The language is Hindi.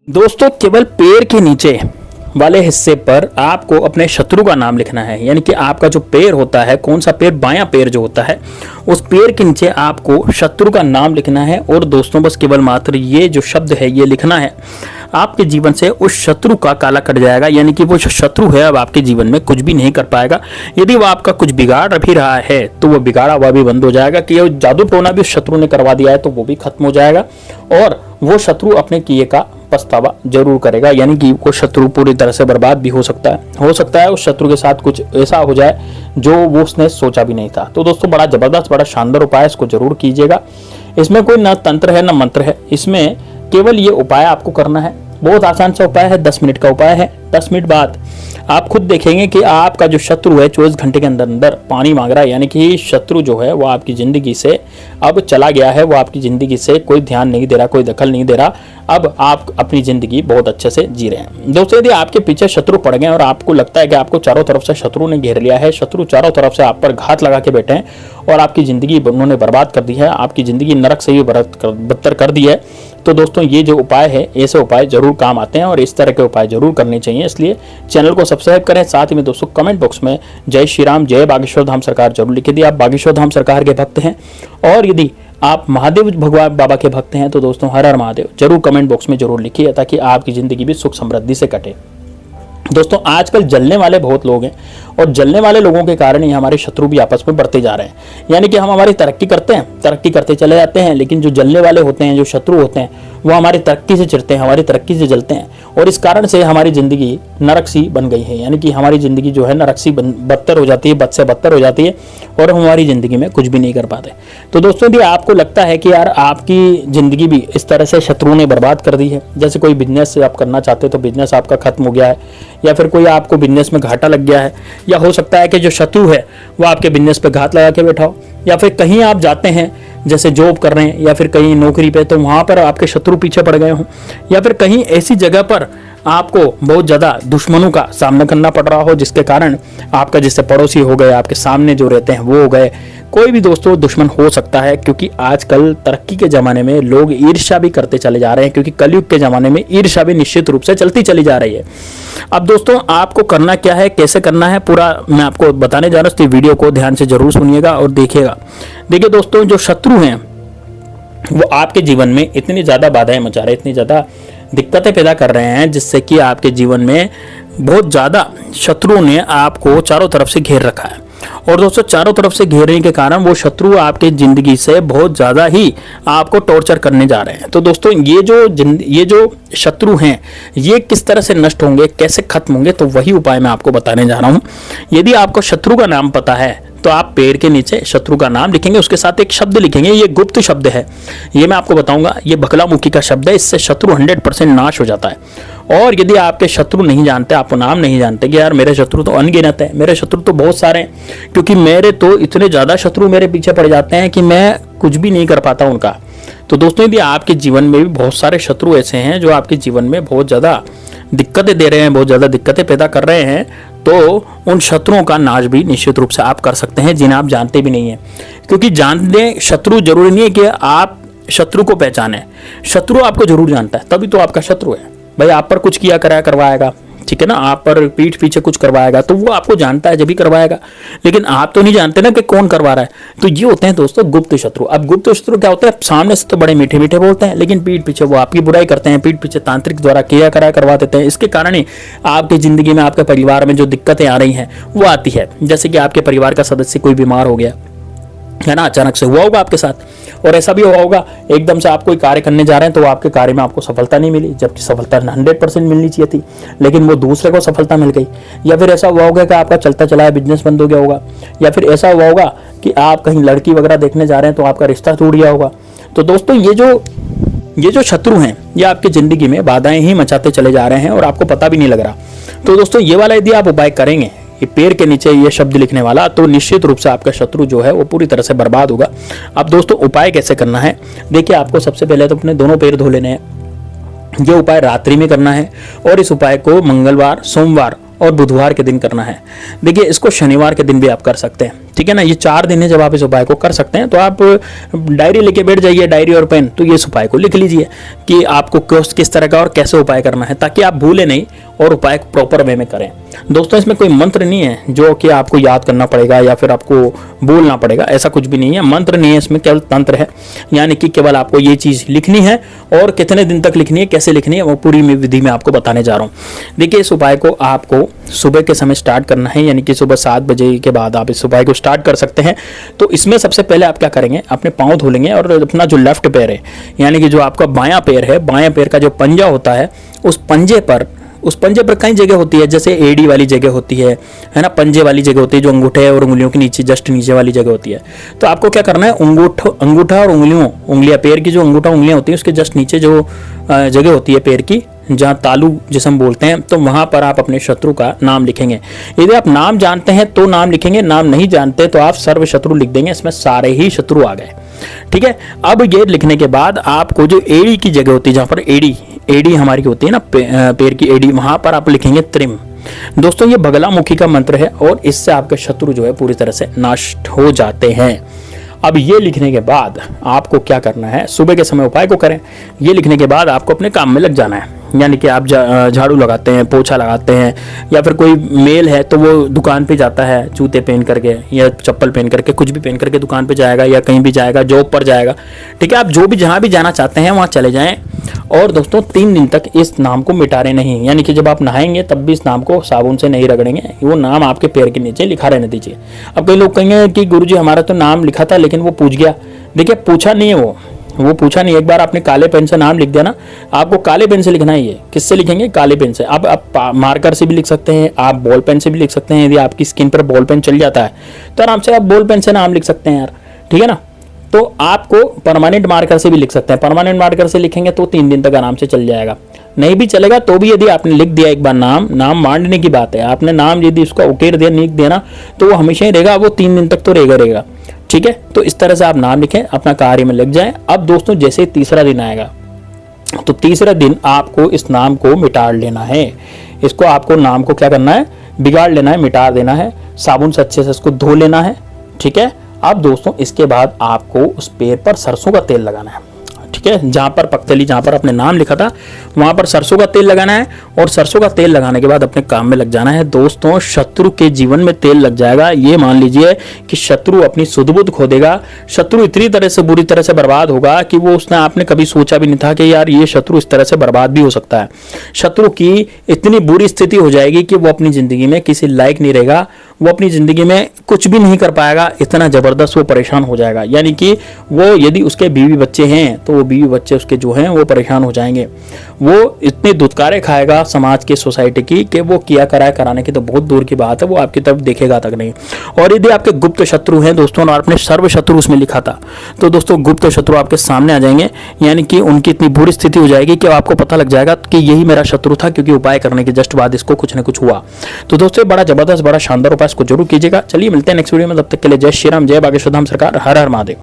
दोस्तों केवल पैर के नीचे वाले हिस्से पर आपको अपने शत्रु का नाम लिखना है। यानी कि आपका जो पैर होता है, कौन सा पैर, बायां पैर जो होता है, उस पैर के नीचे आपको शत्रु का नाम लिखना है। और दोस्तों बस केवल मात्र ये जो शब्द है ये लिखना है, आपके जीवन से उस शत्रु का काला कट जाएगा। यानी कि वो जो शत्रु है अब आपके जीवन में कुछ भी नहीं कर पाएगा। यदि वो आपका कुछ बिगाड़ भी रहा है तो वो बिगाड़ा हुआ भी बंद हो जाएगा। कि ये जादू टोना भी उस शत्रु ने करवा दिया है तो वो भी खत्म हो जाएगा। और वो शत्रु अपने किए का पछतावा जरूर करेगा। यानी कि वो शत्रु पूरी तरह से बर्बाद भी हो सकता है उस शत्रु के साथ कुछ ऐसा हो जाए जो वो उसने सोचा भी नहीं था। तो दोस्तों बड़ा जबरदस्त, बड़ा शानदार उपाय है, इसको जरूर कीजिएगा। इसमें कोई ना तंत्र है ना मंत्र है, इसमें केवल ये उपाय आपको करना है। बहुत आसान सा उपाय है, 10 मिनट का उपाय है। 10 मिनट बाद आप खुद देखेंगे कि आपका जो शत्रु है 24 घंटे के अंदर अंदर पानी मांग रहा है। यानी कि शत्रु जो है वो आपकी जिंदगी से अब चला गया है, वो आपकी जिंदगी से कोई ध्यान नहीं दे रहा, कोई दखल नहीं दे रहा। अब आप अपनी जिंदगी बहुत अच्छे से जी रहे हैं। दोस्तों यदि आपके पीछे शत्रु पड़ गए और आपको लगता है कि आपको चारों तरफ से शत्रु ने घेर लिया है, शत्रु चारों तरफ से आप पर घात लगा के बैठे हैं और आपकी जिंदगी उन्होंने बर्बाद कर दी है, आपकी जिंदगी नरक से भी बदतर कर दी है, तो दोस्तों ये जो उपाय है, ऐसे उपाय जरूर काम आते हैं और इस तरह के उपाय जरूर करने चाहिए। इसलिए चैनल को सब्सक्राइब करें। साथ ही में दोस्तों कमेंट बॉक्स में जय श्री राम, जय बागेश्वर धाम सरकार जरूर लिख दिए। आप बागेश्वर धाम सरकार के भक्त हैं और यदि आप महादेव भगवान बाबा के भक्त हैं तो दोस्तों हर हर महादेव जरूर कमेंट बॉक्स में जरूर लिखिए, ताकि आपकी जिंदगी भी सुख समृद्धि से कटे। दोस्तों आजकल जलने वाले बहुत लोग हैं और जलने वाले लोगों के कारण ही हमारे शत्रु भी आपस में बढ़ते जा रहे हैं। यानी कि हम हमारी तरक्की करते हैं, तरक्की करते चले जाते हैं, लेकिन जो जलने वाले होते हैं, जो शत्रु होते हैं, वो हमारी तरक्की से चिढ़ते हैं, हमारी तरक्की से जलते हैं और इस कारण से हमारी जिंदगी नरक सी बन गई है। यानी कि हमारी जिंदगी जो है नरक सी बदतर हो जाती है, बद से बदतर हो जाती है और हम हमारी जिंदगी में कुछ भी नहीं कर पाते। तो दोस्तों यदि आपको लगता है कि यार आपकी जिंदगी भी इस तरह से शत्रु ने बर्बाद कर दी है, जैसे कोई बिजनेस आप करना चाहते तो बिजनेस आपका खत्म हो गया है, या फिर कोई आपको बिजनेस में घाटा लग गया है, या हो सकता है कि जो शत्रु है वो आपके बिजनेस पे घात लगा के बैठा हो, या फिर कहीं आप जाते हैं जैसे जॉब कर रहे हैं या फिर कहीं नौकरी पे तो वहां पर आपके शत्रु पीछे पड़ गए हों, या फिर कहीं ऐसी जगह पर आपको बहुत ज़्यादा दुश्मनों का सामना करना पड़ रहा हो जिसके कारण आपका जैसे पड़ोसी हो गए, आपके सामने जो रहते हैं वो हो गए, कोई भी दोस्तों दुश्मन हो सकता है। क्योंकि आजकल तरक्की के ज़माने में लोग ईर्ष्या भी करते चले जा रहे हैं, क्योंकि कलयुग के ज़माने में ईर्ष्या भी निश्चित रूप से चलती चली जा रही है। अब दोस्तों आपको करना क्या है, कैसे करना है, पूरा मैं आपको बताने जा रहा हूँ, तो वीडियो को ध्यान से जरूर सुनिएगा और देखिएगा। देखिए दोस्तों जो शत्रु हैं वो आपके जीवन में इतनी ज़्यादा बाधाएं मचा रहे हैं, इतनी ज़्यादा दिक्कतें पैदा कर रहे हैं, जिससे कि आपके जीवन में बहुत ज़्यादा शत्रुओं ने आपको चारों तरफ से घेर रखा है। और दोस्तों चारों तरफ से घेरने के कारण वो शत्रु आपके ज़िंदगी से बहुत ज़्यादा ही आपको टॉर्चर करने जा रहे हैं। तो दोस्तों ये जो शत्रु हैं ये किस तरह से नष्ट होंगे, कैसे खत्म होंगे, तो वही उपाय मैं आपको बताने जा रहा हूँ। यदि आपको शत्रु का नाम पता है तो आप पैर के नीचे शत्रु का नाम लिखेंगे, उसके साथ एक शब्द लिखेंगे। ये गुप्त शब्द है, ये मैं आपको बताऊंगा, ये बगलामुखी का शब्द है, इससे शत्रु 100% नाश हो जाता है। और यदि आपके शत्रु नहीं जानते, आपको नाम नहीं जानते कि यार मेरे शत्रु तो अनगिनत है, मेरे शत्रु तो बहुत सारे हैं, क्योंकि मेरे तो इतने ज़्यादा शत्रु मेरे पीछे पड़ जाते हैं कि मैं कुछ भी नहीं कर पाता उनका। तो दोस्तों यदि आपके जीवन में भी बहुत सारे शत्रु ऐसे हैं जो आपके जीवन में बहुत ज़्यादा दिक्कतें दे रहे हैं, बहुत ज़्यादा दिक्कतें पैदा कर रहे हैं, तो उन शत्रुओं का नाश भी निश्चित रूप से आप कर सकते हैं, जिन्हें आप जानते भी नहीं हैं। क्योंकि जानने शत्रु जरूरी नहीं है कि आप शत्रु को पहचाने, शत्रु आपको जरूर जानता है, तभी तो आपका शत्रु है। भाई आप पर कुछ किया कराया करवाएगा, ठीक है ना, आप पर पीठ पीछे कुछ करवाएगा तो वो आपको जानता है जब भी करवाएगा, लेकिन आप तो नहीं जानते ना कि कौन करवा रहा है। तो ये होते हैं दोस्तों गुप्त शत्रु। अब गुप्त शत्रु क्या होता है, सामने से तो बड़े मीठे मीठे बोलते हैं, लेकिन पीठ पीछे वो आपकी बुराई करते हैं, पीठ पीछे तांत्रिक द्वारा किया कराया करवा देते हैं। इसके कारण ही आपकी जिंदगी में, आपके परिवार में जो दिक्कतें आ रही हैं वो आती है। जैसे कि आपके परिवार का सदस्य कोई बीमार हो गया है ना, अचानक से हुआ होगा आपके साथ, और ऐसा भी हुआ होगा एकदम से आप कोई कार्य करने जा रहे हैं तो आपके कार्य में आपको सफलता नहीं मिली, जबकि सफलता 100% मिलनी चाहिए थी, लेकिन वो दूसरे को सफलता मिल गई। या फिर ऐसा हुआ होगा कि आपका चलता चलाया बिजनेस बंद हो गया होगा, या फिर ऐसा हुआ होगा कि आप कहीं लड़की वगैरह देखने जा रहे हैं तो आपका रिश्ता टूट गया होगा। तो दोस्तों ये जो शत्रु हैं ये आपकी जिंदगी में बाधाएं ही मचाते चले जा रहे हैं और आपको पता भी नहीं लग रहा। तो दोस्तों ये वाला यदि आप उपाय करेंगे, ये पैर के नीचे ये शब्द लिखने वाला, तो निश्चित रूप से आपका शत्रु जो है वो पूरी तरह से बर्बाद होगा। अब दोस्तों उपाय कैसे करना है, देखिए आपको सबसे पहले तो अपने दोनों पैर धो लेने हैं। ये उपाय रात्रि में करना है और इस उपाय को मंगलवार, सोमवार और बुधवार के दिन करना है। देखिए इसको शनिवार के दिन भी आप कर सकते हैं, ठीक है ना। ये 4 दिन है जब आप इस उपाय को कर सकते हैं। तो आप डायरी लेके बैठ जाइए, डायरी और पेन, तो ये इस उपाय को लिख लीजिए कि आपको किस तरह का और कैसे उपाय करना है, ताकि आप भूलें नहीं और उपाय प्रॉपर वे में करें। दोस्तों इसमें कोई मंत्र नहीं है जो कि आपको याद करना पड़ेगा या फिर आपको बोलना पड़ेगा, ऐसा कुछ भी नहीं है। मंत्र नहीं है इसमें, केवल तंत्र है। यानी कि केवल आपको ये चीज़ लिखनी है और कितने दिन तक लिखनी है, कैसे लिखनी है, वो पूरी विधि में आपको बताने जा रहा हूँ। देखिए इस उपाय को आपको सुबह के समय स्टार्ट करना है, यानी कि सुबह 7 बजे के बाद आप इस उपाय को स्टार्ट कर सकते हैं। तो इसमें सबसे पहले आप क्या करेंगे, अपने पाँव धो लेंगे और अपना जो लेफ्ट पैर है, यानी कि जो आपका बायां पैर है, बायां पैर का जो पंजा होता है, उस पंजे पर कई जगह होती है, जैसे एड़ी वाली जगह होती है ना, पंजे वाली जगह होती है जो अंगूठे और उंगलियों के नीचे, जस्ट नीचे वाली जगह होती है। तो आपको क्या करना है, अंगूठा और उंगलियां, पैर की जो अंगूठा उंगलियां होती है उसके जस्ट नीचे जो जगह होती है पैर की, जहाँ तालू जिसे हम बोलते हैं, तो वहां पर आप अपने शत्रु का नाम लिखेंगे। यदि आप नाम जानते हैं तो नाम लिखेंगे, नाम नहीं जानते तो आप सर्व शत्रु लिख देंगे, इसमें सारे ही शत्रु आ गए। ठीक है। अब ये लिखने के बाद आपको जो एड़ी की जगह होती है, जहाँ पर एड़ी हमारी होती है ना, पैर की एड़ी, वहां पर आप लिखेंगे त्रिम। दोस्तों ये बगलामुखी का मंत्र है और इससे आपके शत्रु जो है पूरी तरह से नष्ट हो जाते हैं। अब ये लिखने के बाद आपको क्या करना है, सुबह के समय उपाय को करें। ये लिखने के बाद आपको अपने काम में लग जाना है, यानी कि आप झाड़ू लगाते हैं, पोछा लगाते हैं, या फिर कोई मेल है तो वो दुकान पे जाता है जूते पहन करके या चप्पल पहन करके, कुछ भी पहन करके दुकान पे जाएगा या कहीं भी जाएगा, जॉब पर जाएगा। ठीक है, आप जो भी जहाँ भी जाना चाहते हैं वहाँ चले जाएं। और दोस्तों 3 दिन तक इस नाम को मिटारे नहीं, यानी कि जब आप नहाएंगे तब भी इस नाम को साबुन से नहीं रगड़ेंगे, वो नाम आपके पैर के नीचे लिखा रहने दीजिए। अब कई लोग कहेंगे कि गुरुजी हमारा तो नाम लिखा था लेकिन वो पूछ गया। देखिए पूछा नहीं है, वो पूछा नहीं। एक बार आपने काले पेन से नाम लिख दिया ना, आपको काले पेन से लिखना है। ये किससे लिखेंगे, काले पेन से। अब आप मार्कर से भी लिख सकते हैं, आप बॉल पेन से भी लिख सकते हैं। यदि आपकी स्किन पर बॉल पेन चल जाता है तो आराम से आप बॉल पेन से नाम लिख सकते हैं यार, ठीक है ना। तो आपको परमानेंट मार्कर से भी लिख सकते हैं। परमानेंट मार्कर से लिखेंगे तो 3 दिन तक आराम से चल जाएगा। नहीं भी चलेगा तो भी यदि आपने लिख दिया एक बार नाम मांडने की बात है, आपने नाम यदि उसका उकेर दिया, लिख दिया ना, तो वो हमेशा ही रहेगा, वो 3 दिन तक तो रहेगा। ठीक है, तो इस तरह से आप नाम लिखें, अपना कार्य में लग जाएं। अब दोस्तों जैसे तीसरा दिन आएगा तो तीसरा दिन आपको इस नाम को मिटा लेना है। इसको आपको नाम को क्या करना है, बिगाड़ लेना है, मिटा देना है। साबुन से अच्छे से इसको धो लेना है। ठीक है। अब दोस्तों इसके बाद आपको उस पैर पर सरसों का तेल लगाना है। ठीक है, जहां पर पख्तली, जहां पर अपने नाम लिखा था वहां पर सरसों का तेल लगाना है और सरसों का तेल लगाने के बाद अपने काम में लग जाना है। दोस्तों शत्रु के जीवन में तेल लग जाएगा, ये मान लीजिए कि शत्रु अपनी सुध-बुध खो देगा। शत्रु इतनी तरह से बुरी तरह से बर्बाद होगा कि वो उसने आपने कभी सोचा भी नहीं था कि यार ये शत्रु इस तरह से बर्बाद भी हो सकता है। शत्रु की इतनी बुरी स्थिति हो जाएगी कि वो अपनी जिंदगी में किसी लायक नहीं रहेगा, वो अपनी जिंदगी में कुछ भी नहीं कर पाएगा, इतना जबरदस्त वो परेशान हो जाएगा। यानी कि वो यदि उसके बीवी बच्चे हैं तो वो बीवी बच्चे उसके जो हैं वो परेशान हो जाएंगे। वो इतने दुत्कारे खाएगा समाज की, सोसाइटी की, कि वो किया कराने की तो बहुत दूर की बात है, वो आपकी तरफ देखेगा तक नहीं। और यदि आपके गुप्त शत्रु हैं दोस्तों, और आपने सर्व शत्रु उसमें लिखा था, तो दोस्तों गुप्त शत्रु आपके सामने आ जाएंगे। यानी कि उनकी इतनी बुरी स्थिति हो जाएगी कि आपको पता लग जाएगा कि यही मेरा शत्रु था, क्योंकि उपाय करने के जस्ट बाद इसको कुछ न कुछ हुआ। तो दोस्तों बड़ा जबरदस्त, बड़ा शानदार उपाय, इसको जरूर कीजिएगा। चलिए मिलते हैं नेक्स्ट वीडियो में, तब तक के लिए जय श्री राम, जय बागेश्वर धाम सरकार, हर हर महादेव।